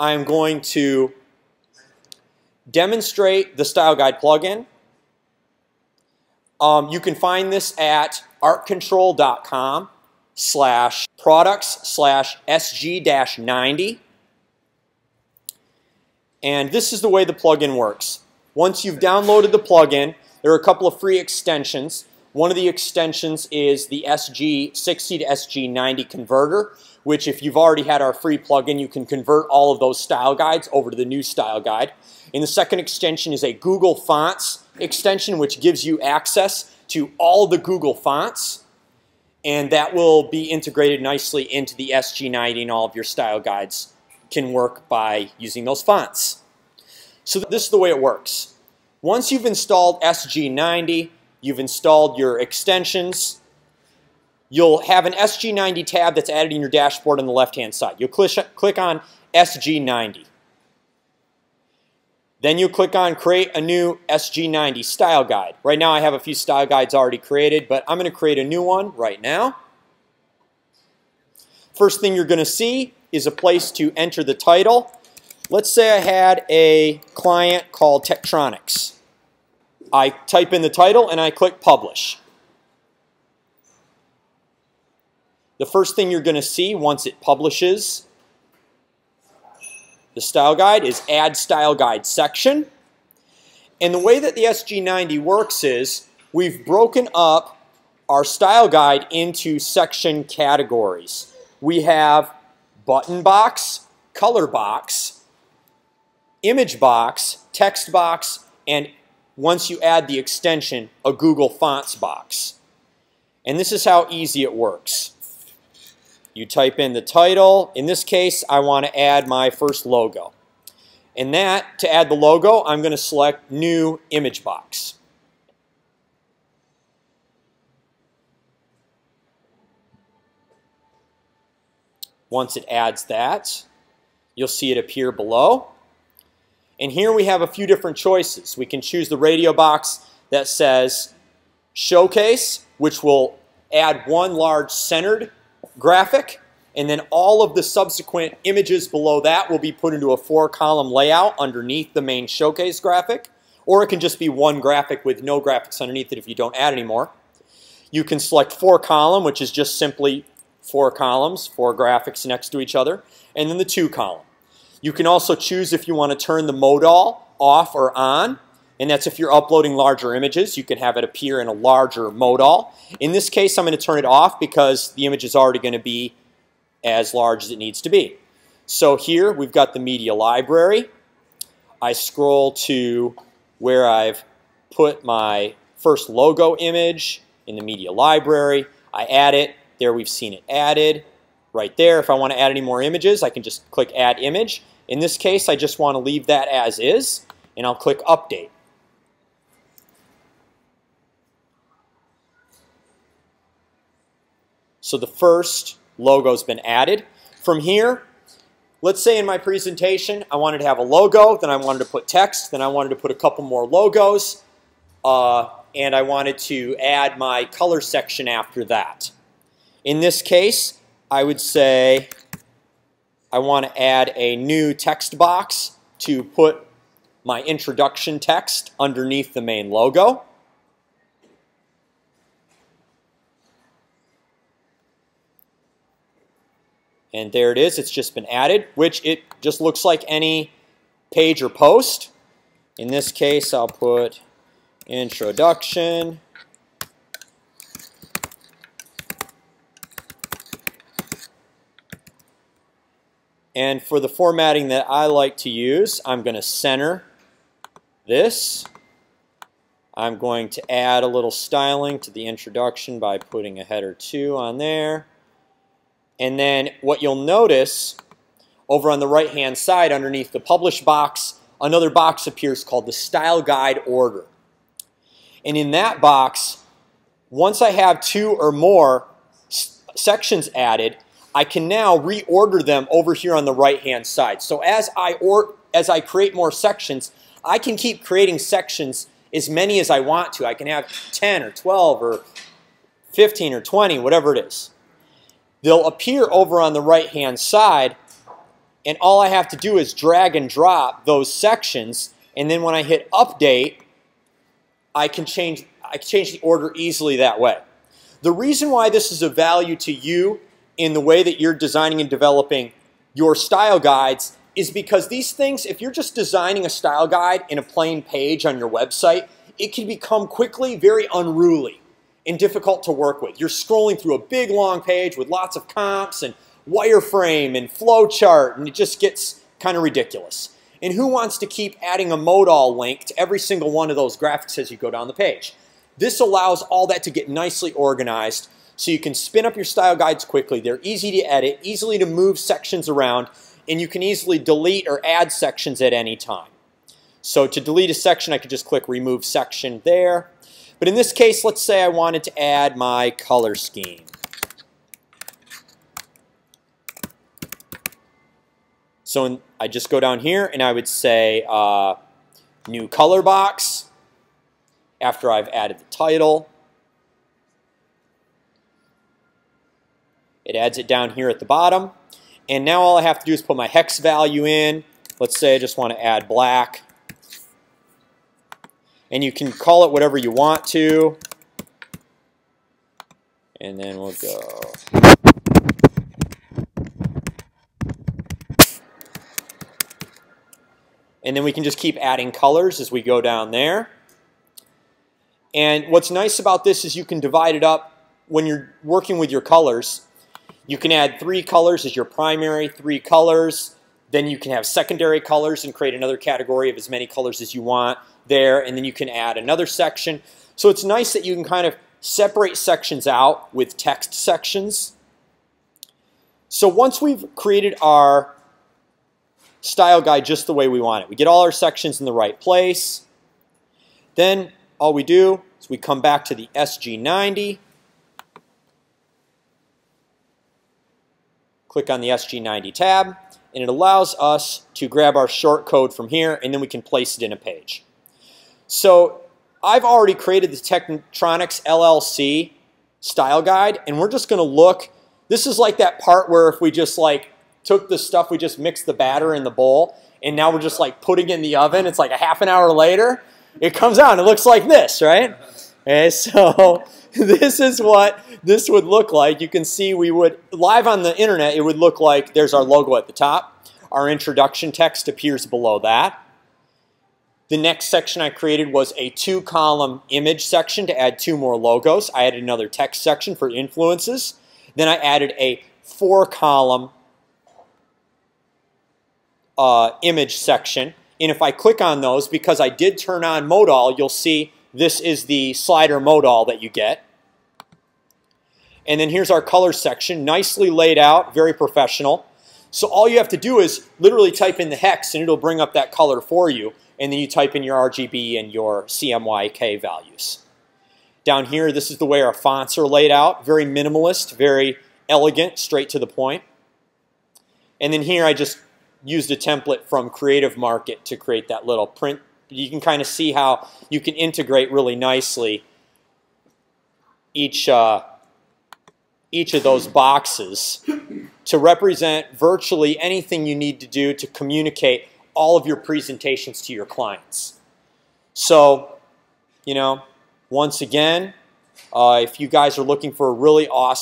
I'm going to demonstrate the Style Guide plugin. You can find this at artcontrol.com/products/sg-90. And this is the way the plugin works. Once you've downloaded the plugin, there are a couple of free extensions. One of the extensions is the SG60 to SG90 converter, which if you've already had our free plugin, you can convert all of those style guides over to the new style guide. And the second extension is a Google Fonts extension, which gives you access to all the Google fonts. And that will be integrated nicely into the SG90, and all of your style guides can work by using those fonts. So this is the way it works. Once you've installed SG90, you've installed your extensions, you'll have an SG90 tab that's added in your dashboard on the left-hand side. You'll click on SG90. Then you click on Create a New SG90 Style Guide. Right now I have a few style guides already created, but I'm going to create a new one right now. First thing you're going to see is a place to enter the title. Let's say I had a client called Tektronix. I type in the title and I click Publish. The first thing you're going to see once it publishes the style guide is Add Style Guide section. And the way that the SG90 works is we've broken up our style guide into section categories. We have button box, color box, image box, text box, and once you add the extension, a Google Fonts box. And this is how easy it works. You type in the title. In this case, I want to add my first logo. And to add the logo, I'm going to select New Image Box. Once it adds that, you'll see it appear below. And here we have a few different choices. We can choose the radio box that says Showcase, which will add one large centered graphic, and then all of the subsequent images below that will be put into a 4-column layout underneath the main Showcase graphic. Or it can just be one graphic with no graphics underneath it if you don't add any more. You can select 4-column, which is just simply 4 columns, 4 graphics next to each other, and then the 2-column. You can also choose if you want to turn the modal off or on, and that's if you're uploading larger images. You can have it appear in a larger modal. In this case, I'm going to turn it off because the image is already going to be as large as it needs to be. So here we've got the media library. I scroll to where I've put my first logo image in the media library. I add it. There we've seen it added. Right there, if I want to add any more images, I can just click Add Image. In this case, I just want to leave that as is, and I'll click Update. So the first logo's been added. From here, let's say in my presentation, I wanted to have a logo, then I wanted to put text, then I wanted to put a couple more logos, and I wanted to add my color section after that. In this case, I would say I want to add a new text box to put my introduction text underneath the main logo. And there it is. It's just been added, which it just looks like any page or post. In this case, I'll put introduction. And for the formatting that I like to use, I'm going to center this. I'm going to add a little styling to the introduction by putting a header 2 on there. And then what you'll notice over on the right-hand side underneath the Publish box, another box appears called the Style Guide Order. And in that box, once I have 2 or more sections added, I can now reorder them over here on the right-hand side. So as I create more sections, I can keep creating sections as many as I want to. I can have 10 or 12 or 15 or 20, whatever it is. They'll appear over on the right-hand side And all I have to do is drag and drop those sections, and then when I hit update, I can change the order easily that way. The reason why this is of value to you in the way that you're designing and developing your style guides is because these things, if you're just designing a style guide in a plain page on your website, it can become quickly very unruly and difficult to work with. You're scrolling through a big long page with lots of comps and wireframe and flowchart, and it just gets kind of ridiculous. And who wants to keep adding a modal link to every single one of those graphics as you go down the page? This allows all that to get nicely organized so you can spin up your style guides quickly. They're easy to edit, easily to move sections around, and you can easily delete or add sections at any time. So to delete a section, I could just click Remove Section there. But in this case, let's say I wanted to add my color scheme. So I just go down here and I would say New Color Box after I've added the title. It adds it down here at the bottom. And now all I have to do is put my hex value in. Let's say I just want to add black. And you can call it whatever you want to. And then we'll go. And then we can just keep adding colors as we go down there. And what's nice about this is you can divide it up when you're working with your colors. You can add 3 colors as your primary, 3 colors. Then you can have secondary colors and create another category of as many colors as you want there. And then you can add another section. So it's nice that you can kind of separate sections out with text sections. So once we've created our style guide just the way we want it, we get all our sections in the right place, then all we do is we come back to the SG90, click on the SG90 tab, and it allows us to grab our short code from here, and then we can place it in a page. So I've already created the Tektronix LLC style guide, and we're just going to look. This is like that part where if we just took the stuff, we just mixed the batter in the bowl, and now we're just putting it in the oven. It's like a half an hour later, it comes out and it looks like this, right? Okay, so this is what this would look like. You can see we would, live on the internet, it would look like there's our logo at the top. Our introduction text appears below that. The next section I created was a 2-column image section to add 2 more logos. I added another text section for influences. Then I added a 4-column image section. And if I click on those, because I did turn on modal, you'll see this is the slider modal that you get. And then here's our color section, nicely laid out, very professional. So all you have to do is literally type in the hex and it'll bring up that color for you. And then you type in your RGB and your CMYK values. Down here, this is the way our fonts are laid out. Very minimalist, very elegant, straight to the point. And then here I just used a template from Creative Market to create that little print. You can kind of see how you can integrate really nicely each of those boxes to represent virtually anything you need to do to communicate all of your presentations to your clients. So, once again, if you guys are looking for a really awesome